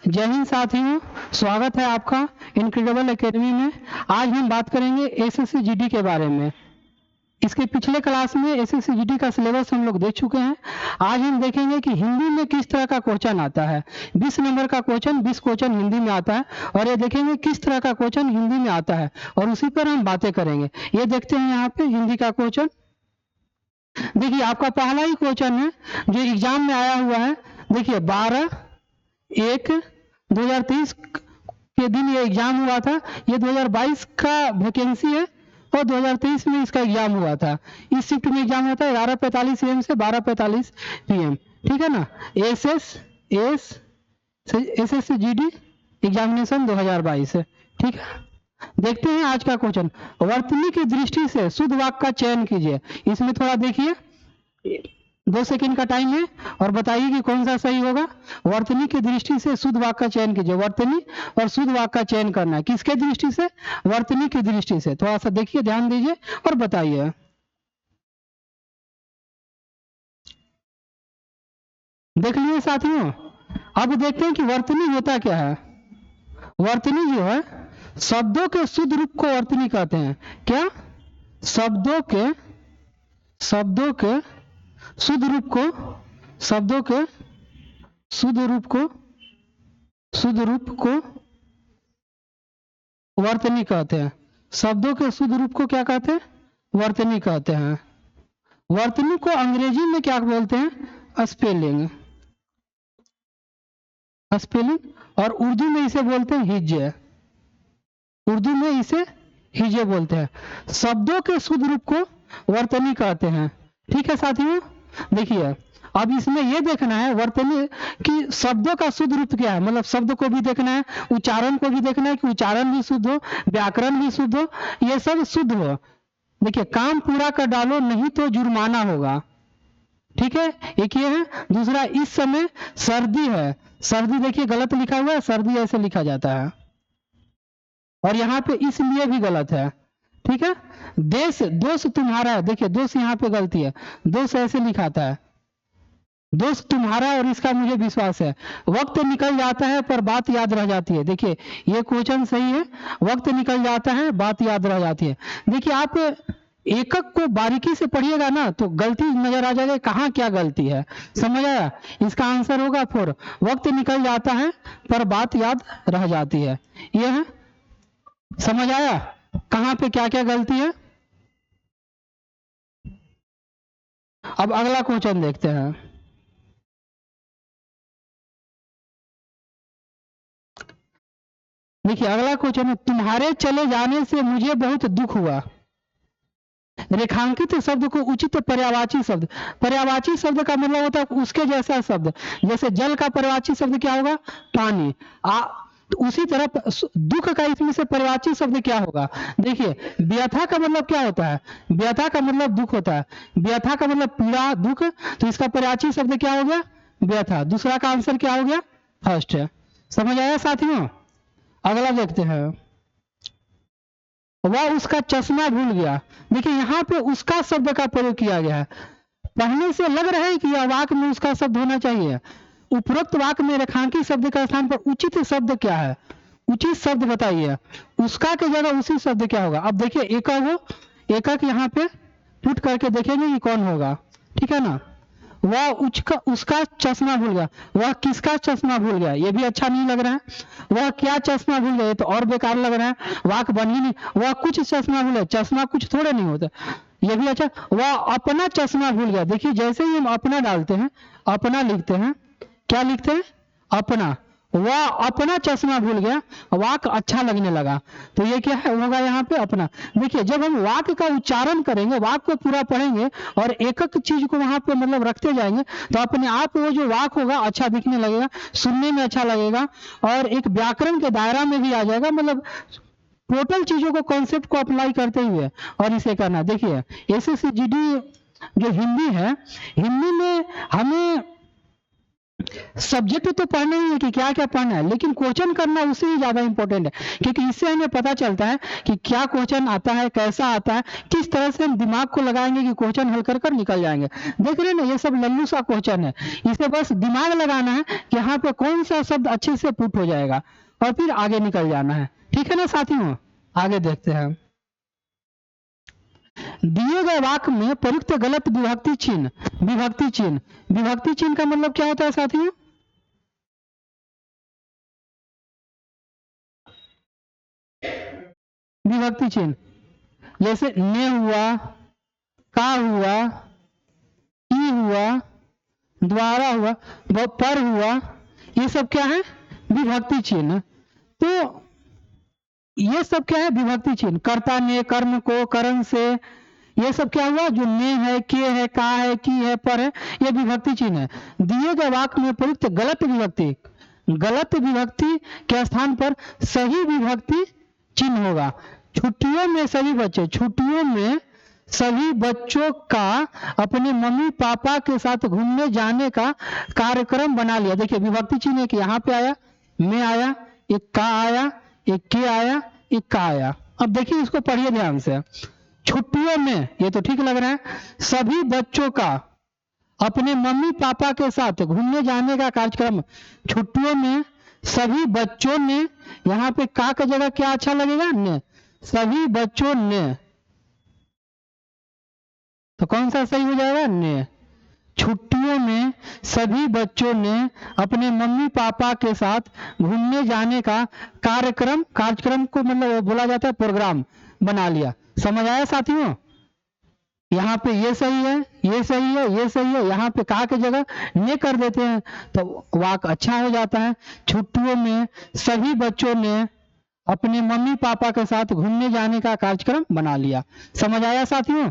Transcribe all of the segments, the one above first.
जय हिंद साथियों, स्वागत है आपका इनक्रेडिबल एकेडमी में। आज हम बात करेंगे एसएससी जीडी के बारे में। इसके पिछले क्लास में एसएससी जीडी का सिलेबस हम लोग देख चुके हैं। आज हम देखेंगे कि हिंदी में किस तरह का क्वेश्चन आता है। 20 नंबर का क्वेश्चन 20 क्वेश्चन हिंदी में आता है और ये देखेंगे किस तरह का क्वेश्चन हिंदी में आता है और उसी पर हम बातें करेंगे। ये देखते हैं यहाँ पे हिंदी का क्वेश्चन। देखिए आपका पहला ही क्वेश्चन है जो एग्जाम में आया हुआ है। देखिए 12/1/2023 के दिन ये एग्जाम हुआ था। ये 2022 का वैकेंसी है और 2023 में इसका एग्जाम हुआ था। इस शिफ्ट में एग्जाम होता है 11:45 AM से 12:45 PM, ठीक है ना। एसएससी जीडी एग्जामिनेशन 2022 है, ठीक है। देखते हैं आज का क्वेश्चन। वर्तनी की दृष्टि से शुद्ध वाक्य का चयन कीजिए। इसमें थोड़ा देखिए, 2 सेकंड का टाइम है और बताइए कि कौन सा सही होगा। वर्तनी की दृष्टि से शुद्ध वाक्य का चयन कीजिए। वर्तनी और शुद्ध वाक्य का चयन करना है। किसके दृष्टि से? वर्तनी की दृष्टि से। थोड़ा सा देखिए, ध्यान दीजिए और बताइए। देख लिए साथियों। अब देखते हैं कि वर्तनी होता क्या है। वर्तनी जो है, शब्दों के शुद्ध रूप को वर्तनी कहते हैं। क्या? शब्दों के शुद्ध रूप को वर्तनी कहते हैं। शब्दों के शुद्ध रूप को क्या कहते हैं? वर्तनी कहते हैं। वर्तनी को अंग्रेजी में क्या बोलते हैं? स्पेलिंग। और उर्दू में इसे बोलते हैं हिज्जे। बोलते हैं। शब्दों के शुद्ध रूप को वर्तनी कहते हैं, ठीक है साथियों। देखिए अब इसमें यह देखना है वर्तनी कि शब्दों का शुद्ध रूप क्या है। मतलब शब्द को भी देखना है, उच्चारण को भी देखना है कि उच्चारण भी शुद्ध हो, व्याकरण भी शुद्ध हो, ये सब शुद्ध हो। देखिए काम पूरा कर डालो नहीं तो जुर्माना होगा, ठीक है। एक ये है। दूसरा, इस समय सर्दी है। सर्दी देखिए गलत लिखा हुआ है, सर्दी ऐसे लिखा जाता है और यहाँ पे इसलिए भी गलत है, ठीक है। दोष तुम्हारा है। देखिए दोष यहाँ पे गलती है, दोष ऐसे लिखाता है। दोस्त तुम्हारा और इसका मुझे विश्वास है। वक्त निकल जाता है पर बात याद रह जाती है। देखिए ये क्वेश्चन सही है। वक्त निकल जाता है, बात याद रह जाती है। देखिए आप एकक को बारीकी से पढ़िएगा ना तो गलती नजर आ जाएगा, कहाँ क्या गलती है। समझ आया? इसका आंसर होगा 4। वक्त निकल जाता है पर बात याद रह जाती है, यह है। समझ आया कहाँ पे क्या क्या गलती है। अब अगला क्वेश्चन देखते हैं। देखिए अगला क्वेश्चन है, तुम्हारे चले जाने से मुझे बहुत दुख हुआ। रेखांकित शब्द को उचित पर्यायवाची शब्द। पर्यायवाची शब्द का मतलब होता है उसके जैसा शब्द। जैसे जल का पर्यायवाची शब्द क्या होगा? पानी। तो उसी तरह दुख का इसमें से पर्यायवाची शब्द क्या होगा? देखिए व्यथा का मतलब क्या होता है? व्यथा का मतलब दुख होता है। व्यथा का मतलब पीड़ा, दुख। तो इसका पर्यायवाची शब्द क्या हो गया? व्यथा। दूसरा का आंसर क्या हो गया? फर्स्ट है। समझ आया साथियों? अगला देखते हैं। वह उसका चश्मा भूल गया। देखिए यहाँ पे उसका शब्द का प्रयोग किया गया है। पढ़ने से लग रहा है कि यह वाक्य में उसका शब्द होना चाहिए। उपरोक्त वाक्य में रेखांकित शब्द का स्थान पर उचित शब्द क्या है? उचित शब्द बताइए। उसका के जगह उसी शब्द क्या होगा? अब देखिए एकक यहाँ पे पुट करके देखेंगे कि कौन होगा, ठीक है ना। वह उसका चश्मा भूल गया। वह किसका चश्मा भूल गया? ये भी अच्छा नहीं लग रहा है। वह क्या चश्मा भूल गया? ये तो और बेकार लग रहा है, वाक्य बन ही नहीं। वह कुछ चश्मा भूल गया। चश्मा कुछ थोड़े नहीं होता, ये भी अच्छा। वह अपना चश्मा भूल गया। देखिए जैसे ही हम अपना डालते हैं, अपना लिखते हैं, क्या लिखते हैं? अपना। वह अपना चश्मा भूल गया, वाक्य अच्छा लगने लगा। तो ये क्या है होगा यहाँ पे? अपना। देखिए जब हम वाक्य का उच्चारण करेंगे, वाक्य को पूरा पढ़ेंगे और एक एक चीज को वहां पे मतलब रखते जाएंगे तो अपने आप वो जो वाक्य होगा अच्छा दिखने लगेगा, सुनने में अच्छा लगेगा और एक व्याकरण के दायरा में भी आ जाएगा। मतलब टोटल चीजों को, कॉन्सेप्ट को अप्लाई करते हुए और इसे करना। देखिए एसएससी जीडी जो हिंदी है, हिंदी में हमें सब्जेक्ट तो पढ़ना ही है कि क्या क्या पढ़ना है, लेकिन क्वेश्चन करना उससे ही ज्यादा इंपॉर्टेंट है, क्योंकि इससे हमें पता चलता है कि क्या क्वेश्चन आता है, कैसा आता है, किस तरह से हम दिमाग को लगाएंगे कि क्वेश्चन हल कर कर निकल जाएंगे। देख रहे हैं ना, ये सब लल्लू सा क्वेश्चन है, इसे बस दिमाग लगाना है कि यहाँ पे कौन सा शब्द अच्छे से पुट हो जाएगा और फिर आगे निकल जाना है। ठीक है ना साथियों, आगे देखते हैं। दिए गए वाक्य में प्रयुक्त गलत विभक्ति चिन्ह। विभक्ति चिन्ह, विभक्ति चिन्ह का मतलब क्या होता है साथियों? विभक्ति चिन्ह जैसे ने हुआ, का हुआ, ई हुआ, द्वारा हुआ, पर हुआ, ये सब क्या है? विभक्ति चिन्ह। तो ये सब क्या है? विभक्ति चिन्ह। कर्ता ने, कर्म को, करण से, ये सब क्या हुआ? जो ने है, के है, का है, की है, पर है, ये विभक्ति चिन्ह है। दिए गए वाक्य में प्रयुक्त गलत विभक्ति, गलत विभक्ति के स्थान पर सही विभक्ति चिन्ह होगा। छुट्टियों में सभी बच्चे, छुट्टियों में सभी बच्चों का अपने मम्मी पापा के साथ घूमने जाने का कार्यक्रम बना लिया। देखिए विभक्ति चिन्ह एक यहाँ पे आया, में आया, एक का आया, एक के आया, एक का आया। अब देखिए इसको पढ़िए ध्यान से। छुट्टियों में, ये तो ठीक लग रहा है, सभी बच्चों का अपने मम्मी पापा के साथ घूमने जाने का कार्यक्रम। छुट्टियों में सभी बच्चों ने, यहाँ पे का का जगह क्या अच्छा लगेगा? ने। सभी बच्चों ने, तो कौन सा सही हो जाएगा? ने। छुट्टियों में सभी बच्चों ने अपने मम्मी पापा के साथ घूमने जाने का कार्यक्रम, कार्यक्रम को मतलब बोला जाता है प्रोग्राम, बना लिया। समझ आया साथियों? यहाँ पे ये सही है, ये सही है, ये सही है, यहाँ पे का के जगह ने कर देते हैं तो वाक्य अच्छा हो जाता है। छुट्टियों में सभी बच्चों ने अपने मम्मी पापा के साथ घूमने जाने का कार्यक्रम बना लिया। समझ आया साथियों?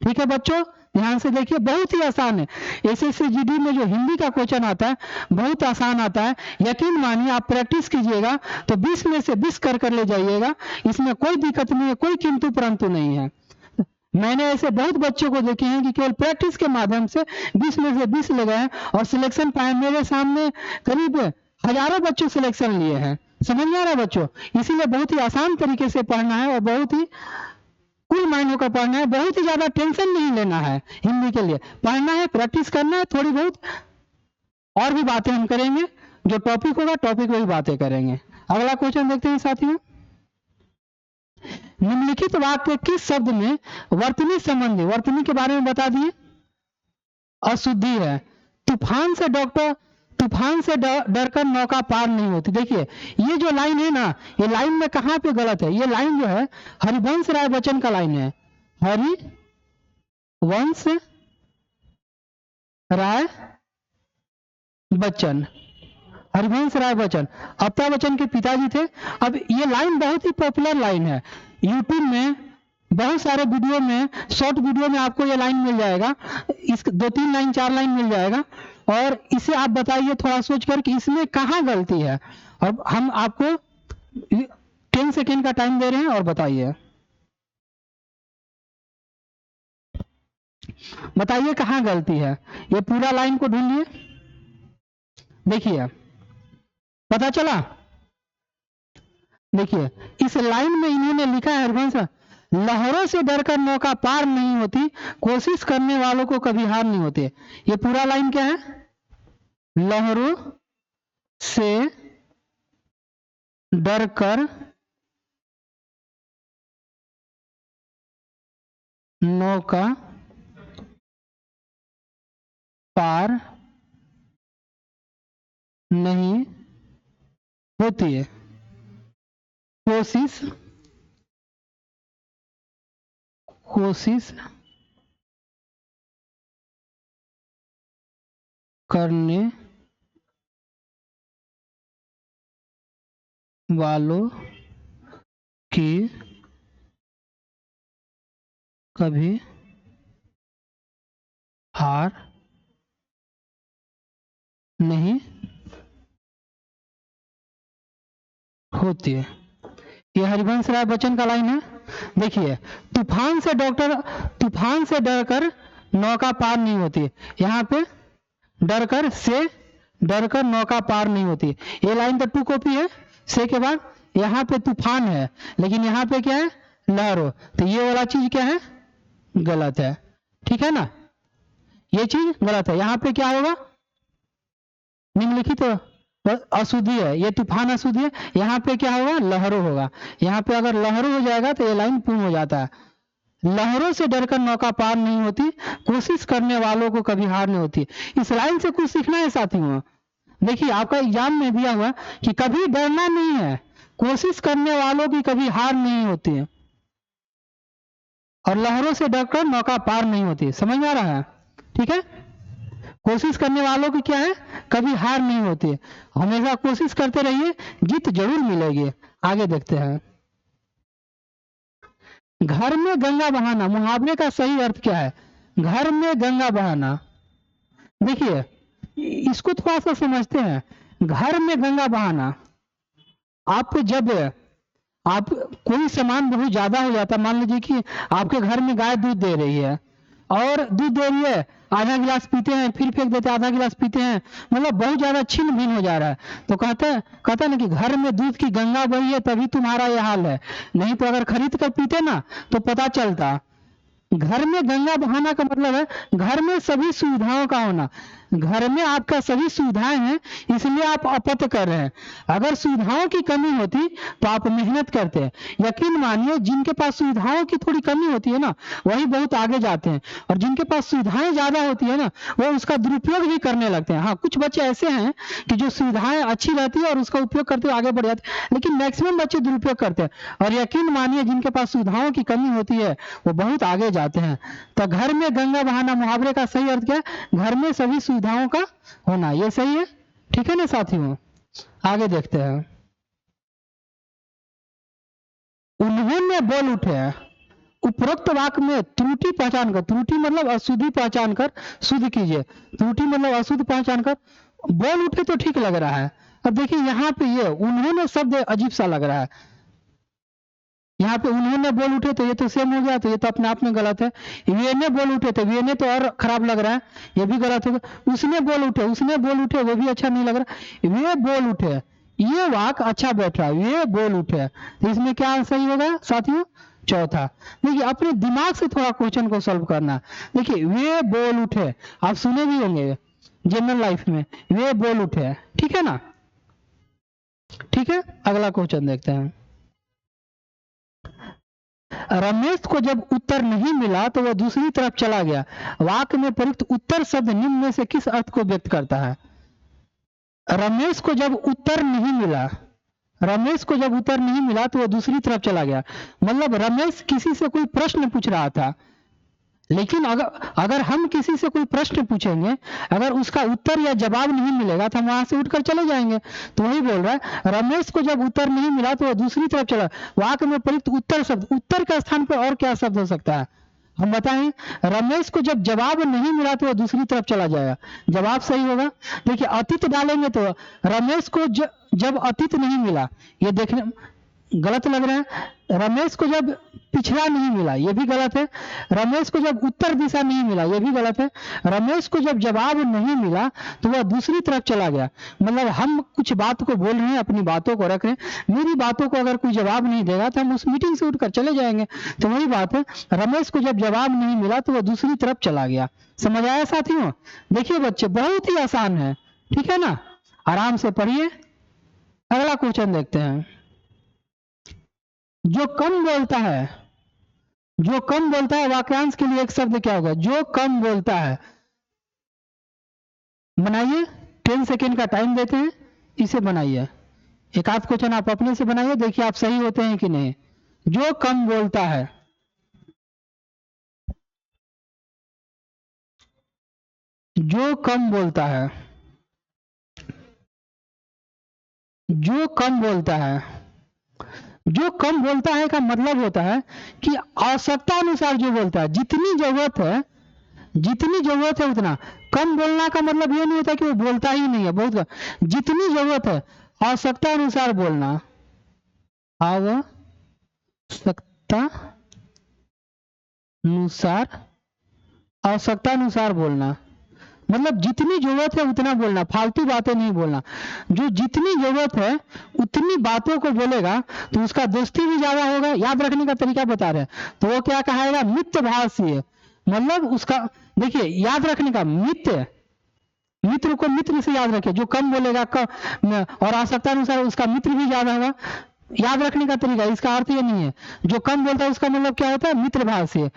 ठीक है बच्चों, ध्यान से देखिए, बहुत ही आसान है। एसएससी जीडी में जो हिंदी का क्वेश्चन आता है बहुत आसान आता है। यकीन मानिए आप प्रैक्टिस कीजिएगा तो 20 में से 20 कर ले जाइएगा। इसमें कोई दिक्कत नहीं है, कोई किंतु परंतु नहीं है। मैंने ऐसे बहुत बच्चों को देखे हैं कि केवल प्रैक्टिस के माध्यम से 20 में से 20 ले गए और सिलेक्शन पाए। मेरे सामने करीब हजारों बच्चों सिलेक्शन लिए हैं। समझ में आ रहा है बच्चों? इसीलिए बहुत ही आसान तरीके से पढ़ना है और बहुत ही कुल मायनों का पढ़ना है। बहुत ही ज्यादा टेंशन नहीं लेना है हिंदी के लिए। पढ़ना है, प्रैक्टिस करना है, थोड़ी बहुत और भी बातें हम करेंगे। जो टॉपिक होगा टॉपिक वही बातें करेंगे। अगला क्वेश्चन देखते हैं साथियों। निम्नलिखित वाक्य किस शब्द में वर्तनी संबंधी, वर्तनी के बारे में बता दिए, अशुद्धि है। तूफान से डरकर नौका पार नहीं होती। देखिए ये जो लाइन है ना, ये लाइन में कहां पे गलत है? ये लाइन जो है हरिवंश राय बच्चन का लाइन है। हरिवंश राय बच्चन, हरिवंश राय बच्चन अमिताभ बच्चन के पिताजी थे। अब ये लाइन बहुत ही पॉपुलर लाइन है। यूट्यूब में बहुत सारे वीडियो में, शॉर्ट वीडियो में आपको ये लाइन मिल जाएगा। इस 2-3 लाइन 4 लाइन मिल जाएगा और इसे आप बताइए थोड़ा सोच कर कि इसमें कहाँ गलती है। और हम आपको 10 सेकेंड का टाइम दे रहे हैं और बताइए, बताइए कहाँ गलती है। ये पूरा लाइन को ढूंढिए, देखिए पता चला। देखिए इस लाइन में इन्होंने लिखा है हरिवंश, लहरों से डरकर नौका पार नहीं होती, कोशिश करने वालों को कभी हार नहीं होती। ये पूरा लाइन क्या है? लहरों से डरकर नौका पार नहीं होती है, कोशिश करने वालों की कभी हार नहीं होती है। ये हरिवंश राय बच्चन का लाइन है। देखिए तूफान से डरकर नौका पार नहीं होती। यहाँ पे डरकर से डरकर नौका पार नहीं होती। ये लाइन तो टू कॉपी है। से के बाद यहाँ पे तूफान है, लेकिन यहाँ पे क्या है, लहरों। तो ये वाला चीज क्या है, गलत है। ठीक है ना, ये चीज गलत है। यहाँ पे क्या होगा, निम्नलिखित अशुद्धि है, ये तूफान अशुद्धि है। यहाँ पे क्या होगा, लहरों होगा। यहाँ पे अगर लहरों हो जाएगा तो ये लाइन पूर्ण हो जाता है। लहरों से डरकर नौका पार नहीं होती, कोशिश करने वालों को कभी हार नहीं होती। इस लाइन से कुछ सीखना है साथियों। देखिए आपका एग्जाम में दिया हुआ कि कभी डरना नहीं है, कोशिश करने वालों की कभी हार नहीं होती है, और लहरों से डरकर नौका पार नहीं होती। समझ में आ रहा है? ठीक है, कोशिश करने वालों की क्या है, कभी हार नहीं होती। हमेशा कोशिश करते रहिए, जीत जरूर मिलेगी। आगे देखते हैं। घर में गंगा बहाना, मुहावरे का सही अर्थ क्या है? घर में गंगा बहाना, देखिए इसको थोड़ा सा समझते हैं। घर में गंगा बहाना, आप जब आप कोई सामान बहुत ज्यादा हो जाता, मान लीजिए कि आपके घर में गाय दूध दे रही है, और दूध दे रही है, आधा गिलास पीते हैं, फिर फेंक देते हैं, आधा गिलास पीते हैं, मतलब बहुत ज्यादा छिन्न भिन्न हो जा रहा है। तो कहता ना कि घर में दूध की गंगा बही है, तभी तुम्हारा यह हाल है। नहीं तो अगर खरीद कर पीते ना तो पता चलता। घर में गंगा बहाना का मतलब है घर में सभी सुविधाओं का होना। घर में आपका सभी सुविधाएं हैं, इसलिए आप अपत्य कर रहे हैं। अगर सुविधाओं की कमी होती तो आप मेहनत करते हैं। यकीन मानिए, जिनके पास सुविधाओं की थोड़ी कमी होती है ना, वही बहुत आगे जाते हैं, और जिनके पास सुविधाएं ज्यादा होती है ना, वो उसका दुरुपयोग भी करने लगते हैं। हाँ, कुछ बच्चे ऐसे हैं कि जो सुविधाएं अच्छी रहती है और उसका उपयोग करते हुए आगे बढ़ जाते हैं, लेकिन मैक्सिमम बच्चे दुरुपयोग करते हैं। और यकीन मानिए, जिनके पास सुविधाओं की कमी होती है वो बहुत आगे जाते हैं। तो घर में गंगा बहाना, मुहावरे का सही अर्थ क्या है? घर में सभी सुविधाओं का होना। ये सही है, ठीक है ना साथियों? आगे देखते हैं। उन्होंने बोल उठे, उपरोक्त वाक्य में त्रुटि पहचान कर, त्रुटि मतलब अशुद्धि पहचान कर शुद्ध कीजिए। त्रुटि मतलब अशुद्ध पहचान कर। बोल उठे तो ठीक लग रहा है। अब देखिए यहाँ पे ये उन्होंने शब्द अजीब सा लग रहा है। यहाँ पे उन्होंने बोल उठे तो ये तो सेम हो गया, तो ये तो अपने आप में गलत है। वे ने बोल उठे तो वे ने तो और खराब लग रहा है, ये भी गलत होगा। उसने बोल उठे, उसने बोल उठे, वो भी अच्छा नहीं लग रहा। वे बोल उठे, ये वाक्य अच्छा बैठ रहा है। वे बोल उठे, तो इसमें क्या सही होगा साथियों? चौथा। देखिए अपने दिमाग से थोड़ा क्वेश्चन को सॉल्व करना। देखिए वे बोल उठे, आप सुने भी होंगे जनरल लाइफ में, वे बोल उठे, ठीक है ना? ठीक है, अगला क्वेश्चन देखते हैं। रमेश को जब उत्तर नहीं मिला तो वह दूसरी तरफ चला गया। वाक्य में प्रयुक्त उत्तर शब्द निम्न में से किस अर्थ को व्यक्त करता है? रमेश को जब उत्तर नहीं मिला, रमेश को जब उत्तर नहीं मिला तो वह दूसरी तरफ चला गया। मतलब रमेश किसी से कोई प्रश्न पूछ रहा था, लेकिन अगर हम किसी से कोई प्रश्न पूछेंगे, अगर उसका उत्तर या जवाब नहीं मिलेगा तो हम वहां से उठकर चले जाएंगे। तो वही बोल रहा है, रमेश को जब उत्तर नहीं मिला तो वह दूसरी तरफ चला। वाक्य में प्रयुक्त उत्तर शब्द, उत्तर के स्थान पर और क्या शब्द हो सकता है? हम बताएं। रमेश को जब जवाब नहीं मिला तो वह दूसरी तरफ चला जाएगा, जवाब सही होगा। देखिए अतीत डालेंगे तो रमेश को जब अतीत नहीं मिला, ये देखने गलत लग रहा है। रमेश को जब पिछड़ा नहीं मिला, ये भी गलत है। रमेश को जब उत्तर दिशा नहीं मिला, ये भी गलत है। रमेश को जब जवाब नहीं मिला तो वह दूसरी तरफ चला गया। मतलब हम कुछ बात को बोल रहे हैं, अपनी बातों को रख रहे हैं, मेरी बातों को अगर कोई जवाब नहीं देगा तो हम उस मीटिंग से उठकर चले जाएंगे। तो वही बात है, रमेश को जब जवाब नहीं मिला तो वह दूसरी तरफ चला गया। समझ आया साथियों? देखिए बच्चे, बहुत ही आसान है, ठीक है ना? आराम से पढ़िए। अगला क्वेश्चन देखते हैं। जो कम बोलता है, जो कम बोलता है, वाक्यांश के लिए एक शब्द क्या होगा? जो कम बोलता है। बनाइए, 10 सेकेंड का टाइम देते हैं, इसे बनाइए। एक आध क्वेश्चन आप अपने से बनाइए, देखिए आप सही होते हैं कि नहीं। जो कम बोलता है, जो कम बोलता है, जो कम बोलता है। जो कम बोलता है का मतलब होता है कि आवश्यकता अनुसार जो बोलता है, जितनी जरूरत है, जितनी जरूरत है उतना। कम बोलना का मतलब ये नहीं होता कि वो बोलता ही नहीं है, बहुत कम। जितनी जरूरत है, आवश्यकता अनुसार बोलना, आवश्यकता अनुसार, आवश्यकता अनुसार बोलना। मतलब जितनी जरूरत है उतना बोलना, फालतू बातें नहीं बोलना। जो जितनी जरूरत है उतनी बातों को बोलेगा तो उसका दोस्ती भी ज्यादा होगा। याद रखने का तरीका बता रहे हैं, तो वो क्या कहेगा, मित्र भाषी। मतलब उसका देखिए याद रखने का, मित्र को मित्र से याद रखे, जो कम बोलेगा और आवश्यकता अनुसार उसका मित्र भी ज्यादा होगा। याद रखने का तरीका, इसका अर्थ ये नहीं है जो कम बोलता है उसका मतलब क्या होता है, मित्र भाव से।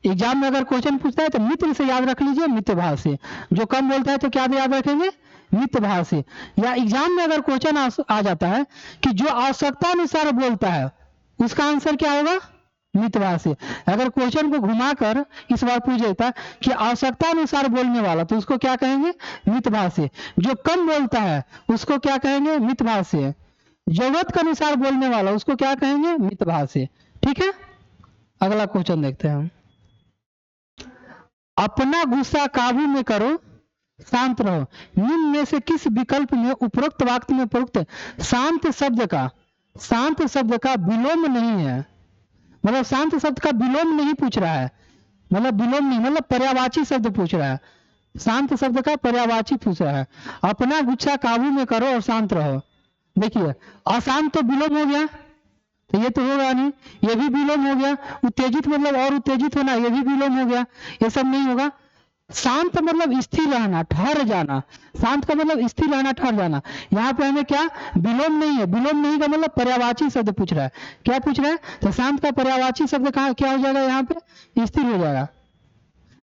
एग्जाम में अगर क्वेश्चन पूछता है तो मित्र से याद रख लीजिए, मित्र भाव से। जो कम बोलता है तो क्या याद रखेंगे, मित्र भाव से। या एग्जाम में अगर क्वेश्चन आ जाता है कि जो आवश्यकता अनुसार बोलता है उसका आंसर क्या होगा, मित्र भाव से। अगर क्वेश्चन को घुमाकर इस बार पूछ देता कि आवश्यकता अनुसार बोलने वाला, तो उसको क्या कहेंगे, मित्र भाव से। जो कम बोलता है उसको क्या कहेंगे, मित्र भाव से। जरूरत के अनुसार बोलने वाला उसको क्या कहेंगे, मित्र भाव से। ठीक है, अगला क्वेश्चन देखते हैं हम। अपना गुस्सा काबू में करो, शांत रहो। निम्न में से किस विकल्प में उपरोक्त वाक्य में प्रयुक्त शांत शब्द का विलोम नहीं है। मतलब शांत शब्द का विलोम नहीं पूछ रहा है, मतलब विलोम नहीं, मतलब पर्यायवाची शब्द पूछ रहा है। शांत शब्द का पर्यायवाची पूछ रहा है। अपना गुस्सा काबू में करो और शांत रहो। देखिए अशांत तो विलोम हो गया, तो ये तो होगा नहीं, ये भी विलोम हो गया। उत्तेजित मतलब और उत्तेजित होना, ये भी विलोम हो गया, ये सब नहीं होगा। शांत मतलब स्थिर रहना, ठहर जाना। शांत का मतलब स्थिर रहना, ठहर जाना। यहाँ पे हमें क्या, विलोम नहीं है। विलोम नहीं का मतलब पर्यायवाची शब्द पूछ रहा है। क्या पूछ रहा है, तो शांत का पर्यायवाची शब्द कहाँ क्या हो जाएगा, यहाँ पे स्थिर हो जाएगा।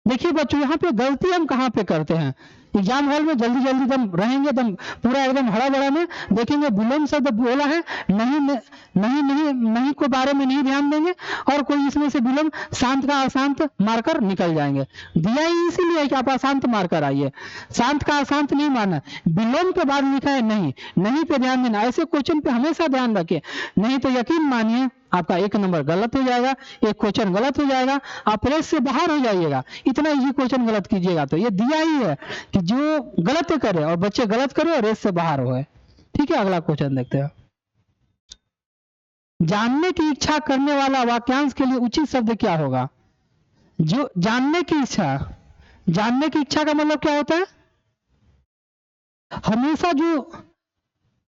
देखिए बच्चों यहाँ पे गलती हम कहाँ पे करते हैं, एग्जाम हॉल में जल्दी जल्दी दम रहेंगे, एकदम पूरा एकदम हड़ा बड़ा में देखेंगे विलोम शब्द बोला है, नहीं को बारे में नहीं ध्यान देंगे, और कोई इसमें से विलोम शांत का अशांत मारकर निकल जाएंगे। दिया ही इसीलिए कि आप अशांत मारकर आइए, शांत का अशांत नहीं मारना। विलोम के बाद लिखा है नहीं पे ध्यान देना। ऐसे क्वेश्चन पे हमेशा ध्यान रखिए, नहीं तो यकीन मानिए आपका 1 नंबर गलत हो जाएगा, एक क्वेश्चन गलत हो जाएगा, आप रेस से बाहर हो जाइएगा। इतना इजी क्वेश्चन गलत कीजिएगा तो ये दिया ही है कि जो गलत करे और बच्चे गलत करे और रेस से बाहर हो। ठीक है, अगला क्वेश्चन देखते हैं। जानने की इच्छा करने वाला वाक्यांश के लिए उचित शब्द क्या होगा। जो जानने की इच्छा का मतलब क्या होता है, हमेशा जो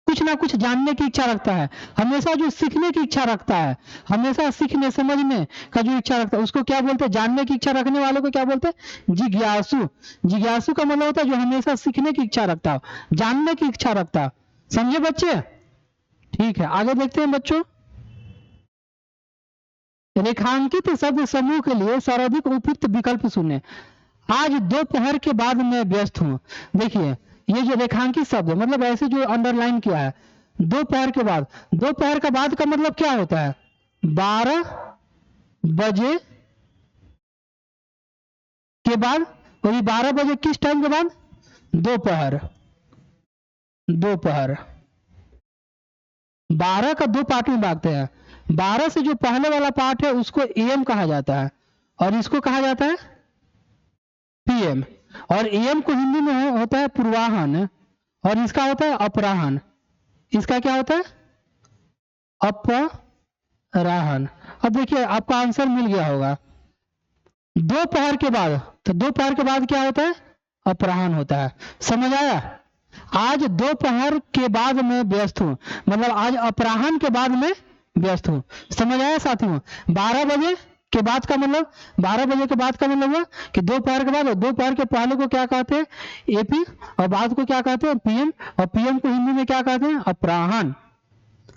कुछ ना कुछ जानने की इच्छा रखता है, हमेशा जो सीखने की इच्छा रखता है, हमेशा सीखने समझने का जो इच्छा रखता है उसको क्या बोलते हैं, जानने की इच्छा रखने वालों को क्या बोलते हैं, जिज्ञासु। जिज्ञासु का मतलब होता है जो हमेशा सीखने की इच्छा रखता हो, जानने की इच्छा रखता हो। समझे बच्चे। ठीक है, आगे देखते हैं बच्चों। रेखांकित शब्द समूह के लिए सर्वाधिक उपयुक्त विकल्प सुने। आज दोपहर के बाद मैं व्यस्त हूँ। देखिए ये जो रेखांकित शब्द है, मतलब ऐसे जो अंडरलाइन किया है, दोपहर के बाद। दोपहर का बाद का मतलब क्या होता है, 12 बजे के बाद। वही 12 बजे किस टाइम के बाद, दोपहर। 12 का 2 पार्ट में बांटते हैं। 12 से जो पहले वाला पार्ट है उसको एम कहा जाता है, और इसको कहा जाता है पीएम। और एम को हिंदी में होता है पूर्वाहन, और इसका होता है अपराहन। इसका क्या होता है, अपराहन। अब देखिए आपका आंसर मिल गया होगा। दोपहर के बाद, तो दोपहर के बाद क्या होता है, अपराहन होता है। समझ आया। आज दोपहर के बाद मैं व्यस्त हूँ, मतलब आज अपराहन के बाद मैं व्यस्त हूँ। समझ आया साथियों। 12 बजे के बाद का मतलब, 12 बजे के बाद का मतलब हुआ कि दोपहर के बाद। दोपहर के पहले को क्या कहते हैं, एपी, और बाद को क्या कहते हैं, पीएम, और पीएम को हिंदी में क्या कहते हैं, अपराहन।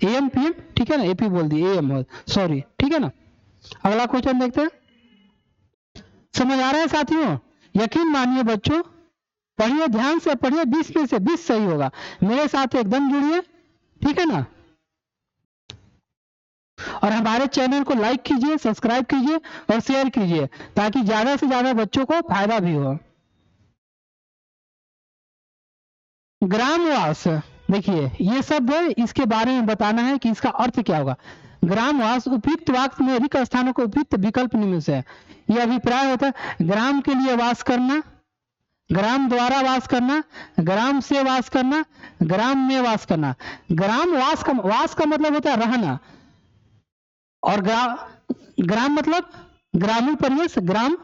एम पीएम, ठीक है ना, एपी बोल दिए, एम सॉरी, ठीक है ना। अगला क्वेश्चन देखते हैं। समझ आ रहा है साथियों। यकीन मानिए बच्चों, पढ़िए ध्यान से पढ़िए, 20 में से 20 सही होगा। मेरे साथ एकदम जुड़िए, ठीक है ना। और हमारे चैनल को लाइक कीजिए, सब्सक्राइब कीजिए और शेयर कीजिए, ताकि ज्यादा से ज्यादा बच्चों को फायदा भी हो। ग्रामवास, देखिए ये शब्द है, इसके बारे में बताना है कि इसका अर्थ क्या होगा। ग्रामवास उपयुक्त वाक्य में रिक्त स्थानों को उपयुक्त विकल्प निम्न से है। यह अभिप्राय होता है ग्राम के लिए वास करना, ग्राम द्वारा वास करना, ग्राम से वास करना, ग्राम में वास करना। ग्राम वास का मतलब होता है रहना, और ग्राम मतलब ग्रामीण परिवेश, ग्राम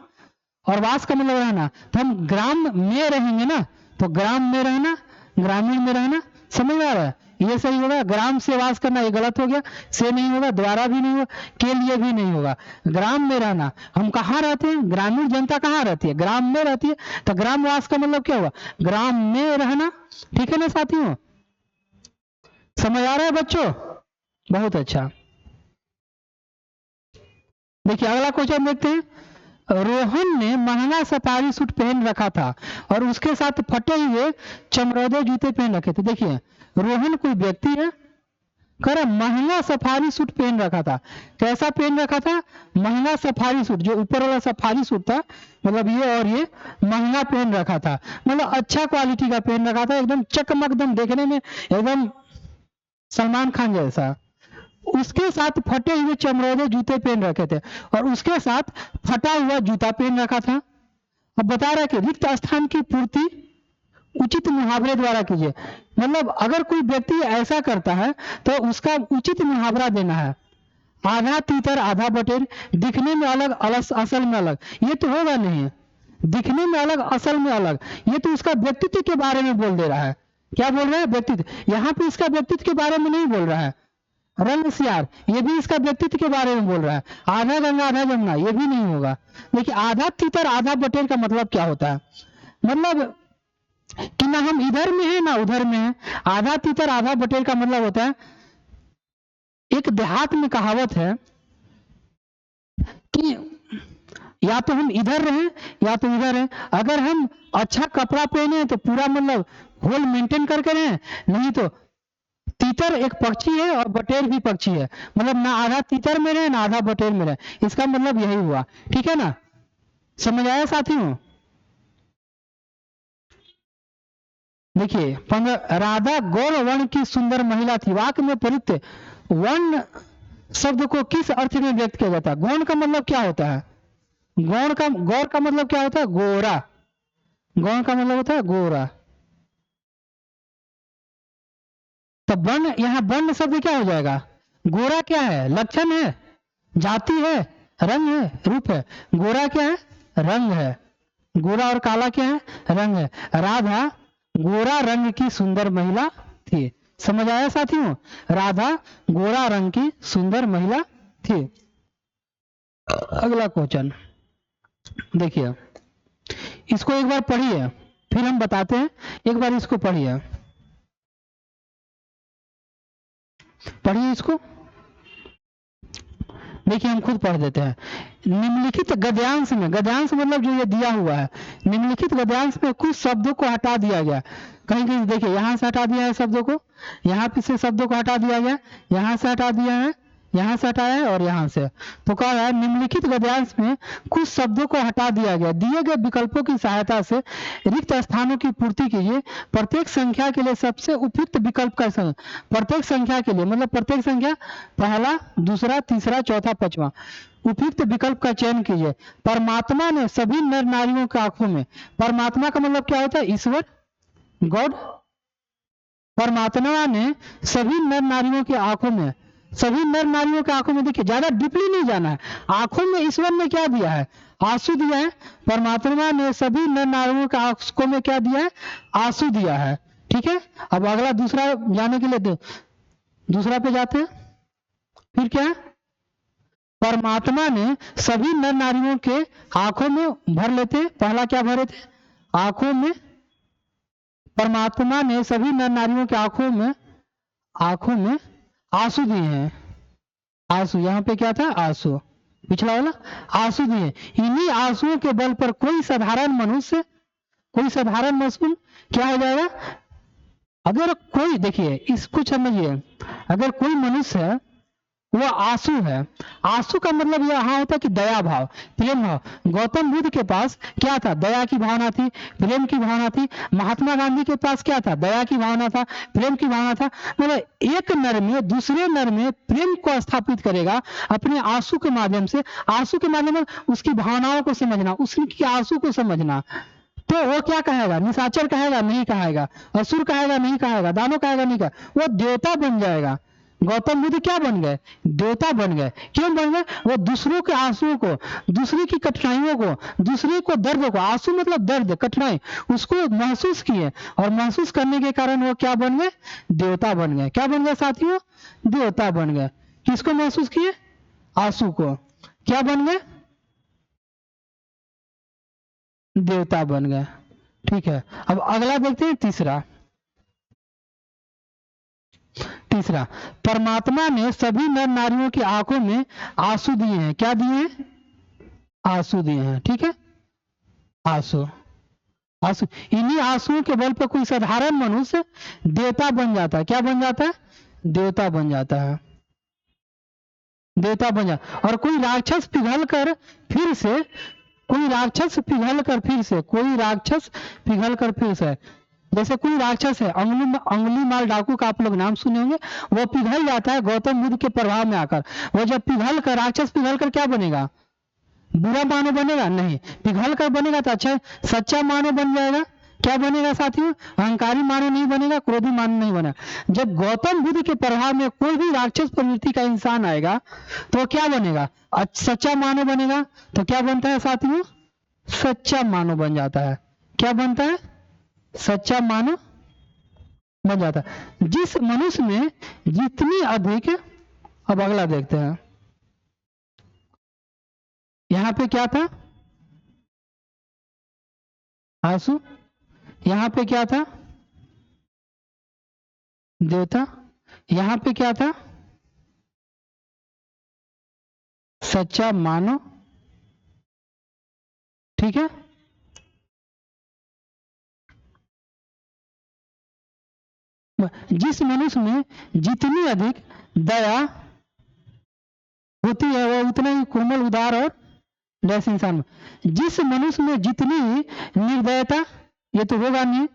और वास का मतलब रहना, तो हम ग्राम में रहेंगे ना, तो ग्राम में रहना, ग्रामीण में रहना, समझ में आ रहा है? ये सही होगा। ग्राम से वास करना ये गलत हो गया, से नहीं होगा, द्वारा भी नहीं होगा, के लिए भी नहीं होगा। ग्राम में रहना, हम कहाँ रहते हैं? ग्रामीण जनता कहाँ रहती है? ग्राम में रहती है। तो ग्राम वास का मतलब क्या हुआ? ग्राम में रहना। ठीक है ना साथियों, समझ आ रहा है बच्चों? बहुत अच्छा। देखिए अगला क्वेश्चन देखते हैं। रोहन ने महंगा सफारी सूट पहन रखा था और उसके साथ फटे हुए चमरौदे जूते पहन रखे थे। देखिए रोहन कोई व्यक्ति है, कर महंगा सफारी सूट पहन रखा था। कैसा पहन रखा था? महंगा सफारी सूट, जो ऊपर वाला सफारी सूट था, मतलब ये और ये महंगा पहन रखा था, मतलब अच्छा क्वालिटी का पहन रखा था, एकदम चकमक, एकदम देखने में एकदम सलमान खान जैसा। उसके साथ फटे हुए चमड़ौदे जूते पहन रखे थे और उसके साथ फटा हुआ जूता पहन रखा था। अब बता रहा है कि रिक्त स्थान की पूर्ति उचित मुहावरे द्वारा कीजिए। मतलब अगर कोई व्यक्ति ऐसा करता है तो उसका उचित मुहावरा देना है। आधा तीतर आधा बटेर, दिखने में अलग असल में अलग, ये तो होगा नहीं। दिखने में अलग असल में अलग, ये तो उसका व्यक्तित्व के बारे में बोल दे रहा है। क्या बोल रहा है? व्यक्तित्व। यहाँ पे इसका व्यक्तित्व के बारे में नहीं बोल रहा है। रंग सियार, ये भी इसका व्यक्तित्व के बारे में बोल रहा है। आधा गंगा आधा जमुना, ये भी नहीं होगा। देखिए आधा तीतर आधा बटेर का मतलब क्या होता है? मतलब कि ना हम इधर में है ना उधर में है। आधा तीतर आधा बटेर का मतलब होता है, एक देहात में कहावत है कि या तो हम इधर रहे या तो इधर है। अगर हम अच्छा कपड़ा पहने तो पूरा मतलब होल मेंटेन करके रहे, नहीं तो तीतर एक पक्षी है और बटेर भी पक्षी है, मतलब ना आधा तीतर में रहे ना आधा बटेर में रहे। इसका मतलब यही हुआ। ठीक है ना, समझ आया साथियों? देखिए राधा गौर वर्ण की सुंदर महिला थी। वाक्य में प्रयुक्त वर्ण शब्द को किस अर्थ में व्यक्त किया जाता है? गौण का मतलब क्या होता है? गौर का मतलब क्या होता है? गोरा। गौण का मतलब होता है गोरा। तो वर्ण, यहाँ वर्ण शब्द क्या हो जाएगा? गोरा क्या है? लक्षण है, जाति है, रंग है, रूप है। गोरा क्या है? रंग है। गोरा और काला क्या है? रंग है। राधा गोरा रंग की सुंदर महिला थी। समझ आया साथियों? राधा गोरा रंग की सुंदर महिला थी। अगला क्वेश्चन देखिए, इसको एक बार पढ़िए फिर हम बताते हैं। एक बार इसको पढ़िए, पढ़िए इसको। देखिए हम खुद पढ़ देते हैं। निम्नलिखित गद्यांश में, गद्यांश मतलब जो ये दिया हुआ है, निम्नलिखित गद्यांश में कुछ शब्दों को हटा दिया गया। कहीं कहीं देखिए यहां से हटा दिया है शब्दों को, यहाँ पे से शब्दों को हटा दिया गया, यहाँ से हटा दिया है, यहाँ से हटाया है और यहाँ से। तो कह रहा है निम्नलिखित गद्यांश में कुछ शब्दों को हटा दिया गया। दिए गए विकल्पों की सहायता से रिक्त स्थानों की पूर्ति कीजिए। प्रत्येक संख्या के लिए सबसे उपयुक्त विकल्प का चयन। प्रत्येक संख्या के लिए मतलब प्रत्येक संख्या, पहला दूसरा तीसरा चौथा पांचवा, उपयुक्त विकल्प का चयन कीजिए। परमात्मा ने सभी नर नारियों की आंखों में, परमात्मा का मतलब क्या होता है? ईश्वर, गॉड। परमात्मा ने सभी नर नारियों की आंखों में, सभी नर नारियों की आंखों में, देखिए ज्यादा डीपली नहीं जाना है। आंखों में ईश्वर ने क्या दिया है? आंसू दिया है। परमात्मा ने सभी नर नारियों की आंखों में क्या दिया है? आंसू दिया है। ठीक है, अब अगला दूसरा जाने के लिए दूसरा पे जाते हैं। फिर क्या है? परमात्मा ने सभी नर नारियों के आंखों में भर लेते, पहला क्या भरे थे? आंखों में। परमात्मा ने सभी नर नारियों के आंखों में आंसू दिए हैं। आंसू, यहाँ पे क्या था? आंसू, पिछला वाला आंसू दिए। इन्हीं आंसुओं के बल पर कोई साधारण मनुष्य, कोई साधारण मनुष्य क्या हो जाएगा? अगर कोई, देखिए इसको समझिए, अगर कोई मनुष्य है वो आंसू है, आंसू का मतलब यहाँ होता है कि दया भाव, प्रेम भाव। गौतम बुद्ध के पास क्या था? दया की भावना थी, प्रेम की भावना थी। महात्मा गांधी के पास क्या था? दया की भावना था, प्रेम की भावना था। मतलब एक नर में दूसरे नर में प्रेम को स्थापित करेगा अपने आंसू के माध्यम से। आंसू के माध्यम से उसकी भावनाओं को समझना, उसकी आंसू को समझना। तो वो क्या कहेगा? निशाचर कहेगा? नहीं कहेगा। असुर कहेगा? नहीं कहेगा। दानव कहेगा? नहीं कहेगा। वो देवता बन जाएगा। गौतम बुद्ध क्या बन गए? देवता बन गए। क्यों बन गए? वो दूसरों के आंसुओं को, दूसरे की कठिनाइयों को, दूसरे को दर्द को, आंसू मतलब दर्द, कठिनाई, उसको महसूस किए और महसूस करने के कारण वो क्या बन गए? देवता बन गए। क्या बन गए साथियों? देवता बन गए। किसको महसूस किए? आंसू को। क्या बन गए? देवता बन गए। ठीक है, अब अगला देखते हैं, तीसरा। परमात्मा ने सभी नर नारियों की आंखों में आंसू दिए हैं। क्या दिए हैं? आंसू दिए हैं। ठीक है, आंसू। आंसू, इन्हीं आंसुओं के बल पर कोई साधारण मनुष्य देवता बन जाता है। क्या बन जाता है? देवता बन जाता है। देवता बन जाता। और कोई राक्षस पिघल कर फिर से, कोई राक्षस पिघल कर फिर से, कोई राक्षस पिघल कर फिर से, जैसे कोई राक्षस है, अंगुली माल डाकू का आप लोग नाम सुने होंगे, वो पिघल जाता है गौतम बुद्ध के प्रभाव में आकर। वो जब पिघल कर, राक्षस पिघल कर क्या बनेगा? बुरा मानव बनेगा? नहीं, पिघल कर बनेगा तो अच्छा सच्चा मानव बन जाएगा। क्या बनेगा साथियों? अहंकारी मानव नहीं बनेगा, क्रोधी मानव नहीं बनेगा। जब गौतम बुद्ध के प्रभाव में कोई भी राक्षस प्रवृत्ति का इंसान आएगा तो क्या बनेगा? सच्चा मानव बनेगा। तो क्या बनता है साथियों? सच्चा मानव बन जाता है। क्या बनता है? सच्चा मानव बन जाता है। जिस मनुष्य में जितनी अधिक, अब अगला देखते हैं, यहां पे क्या था? आंसू। यहां पे क्या था? देवता। यहां पे क्या था? सच्चा मानव। ठीक है, जिस मनुष्य में जितनी अधिक दया होती है वो उतना ही कोमल, उदार और दयालु इंसान में। जिस मनुष्य में जितनी निर्दयता, ये तो होगा नहीं,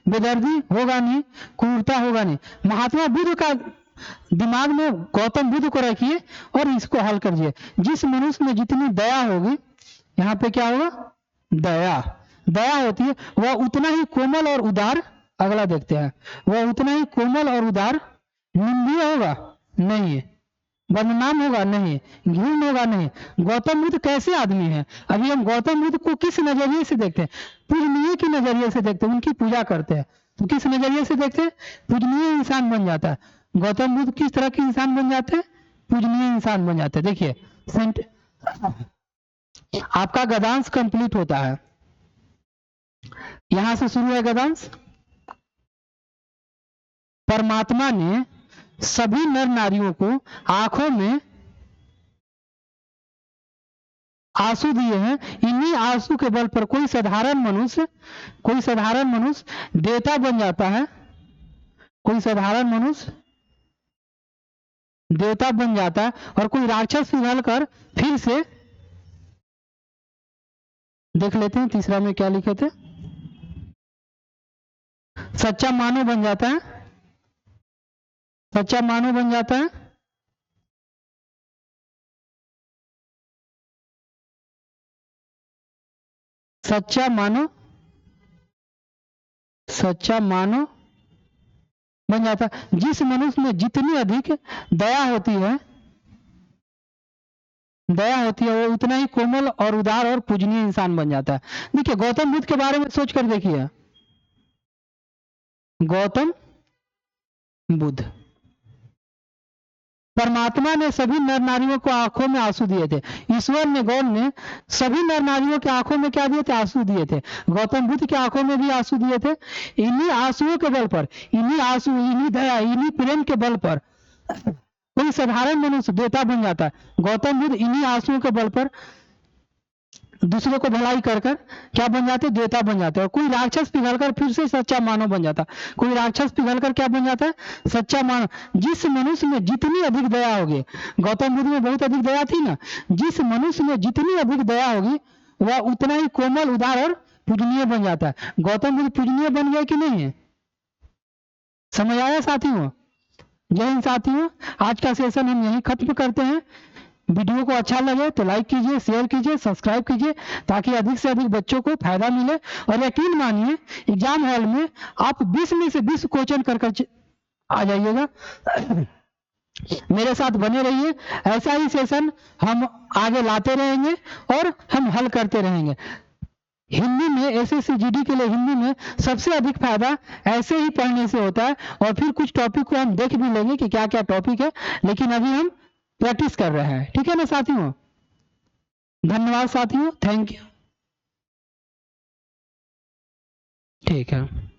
बेदर्दी होगा नहीं, क्रूरता होगा नहीं। महात्मा बुद्ध का दिमाग में गौतम बुद्ध को रखिए और इसको हल करिए। जिस मनुष्य में जितनी दया होगी, यहाँ पे क्या होगा? दया। दया होती है, वह उतना ही कोमल और उदार, अगला देखते हैं, वह उतना ही कोमल और उदार, निंदनीय होगा नहीं, बदनाम होगा नहीं, घृण होगा नहीं। गौतम बुद्ध कैसे आदमी है? अभी हम गौतम बुद्ध को किस नजरिए से देखते हैं? पूजनीय के नजरिए से देखते हैं, उनकी पूजा करते हैं। तो किस नजरिए से देखते हैं? पूजनीय इंसान बन जाता है। गौतम बुद्ध किस तरह के इंसान बन जाते हैं? पूजनीय इंसान बन जाते हैं। देखिए, आपका गद्यांश कंप्लीट होता है, यहां से शुरू है गद्यांश। परमात्मा ने सभी नर नारियों को आंखों में आंसू दिए हैं। इन्हीं आंसू के बल पर कोई साधारण मनुष्य देवता बन जाता है। कोई साधारण मनुष्य देवता बन जाता है और कोई राक्षस पिघल कर फिर से, देख लेते हैं तीसरा में क्या लिखे थे, सच्चा मानव बन जाता है। सच्चा मानव बन जाता है। सच्चा मानव बन जाता है। जिस मनुष्य में जितनी अधिक दया होती है, वो उतना ही कोमल और उदार और पूजनीय इंसान बन जाता है। देखिए, गौतम बुद्ध के बारे में सोच कर देखिए। गौतम बुद्ध, परमात्मा ने सभी नर नारियों को आंखों में आंसू दिए थे। ईश्वर ने, गॉड ने सभी नर नारियों की आंखों में क्या दिए थे? आंसू दिए थे। गौतम बुद्ध की आंखों में भी आंसू दिए थे। इन्हीं आंसुओं के बल पर, इन्हीं आंसू, इन्हीं दया, इन्हीं प्रेम के बल पर कोई साधारण मनुष्य देवता बन जाता है। गौतम बुद्ध इन्हीं आंसुओं के बल पर दूसरों को भलाई कर कर क्या बन जाते? देवता बन जाते हैं। और कोई राक्षस पिघलकर फिर से सच्चा मानव बन जाता। कोई राक्षस पिघलकर क्या बन जाता है? सच्चा मानव। जिस मनुष्य में जितनी अधिक दया होगी, गौतम बुद्ध में बहुत अधिक दया थी ना, जिस मनुष्य में जितनी अधिक दया होगी वह उतना ही कोमल, उदार और पूजनीय बन जाता है। गौतम बुद्ध पूजनीय बन गए कि नहीं है? समझ आया साथियों? जय हिंद साथियों, आज का सेशन हम यहीं खत्म करते हैं। वीडियो को अच्छा लगे तो लाइक कीजिए, शेयर कीजिए, सब्सक्राइब कीजिए, ताकि अधिक से अधिक बच्चों को फायदा मिले। और यकीन मानिए, एग्जाम हॉल में आप 20 में से 20 क्वेश्चन कर आ जाइएगा। मेरे साथ बने रहिए, ऐसा ही सेशन हम आगे लाते रहेंगे और हम हल करते रहेंगे। हिंदी में एसएससी जीडी के लिए हिंदी में सबसे अधिक फायदा ऐसे ही पढ़ने से होता है, और फिर कुछ टॉपिक को हम देख भी लेंगे कि क्या क्या टॉपिक है, लेकिन अभी हम प्रैक्टिस कर रहे हैं। ठीक है ना साथियों? धन्यवाद साथियों, थैंक यू। ठीक है।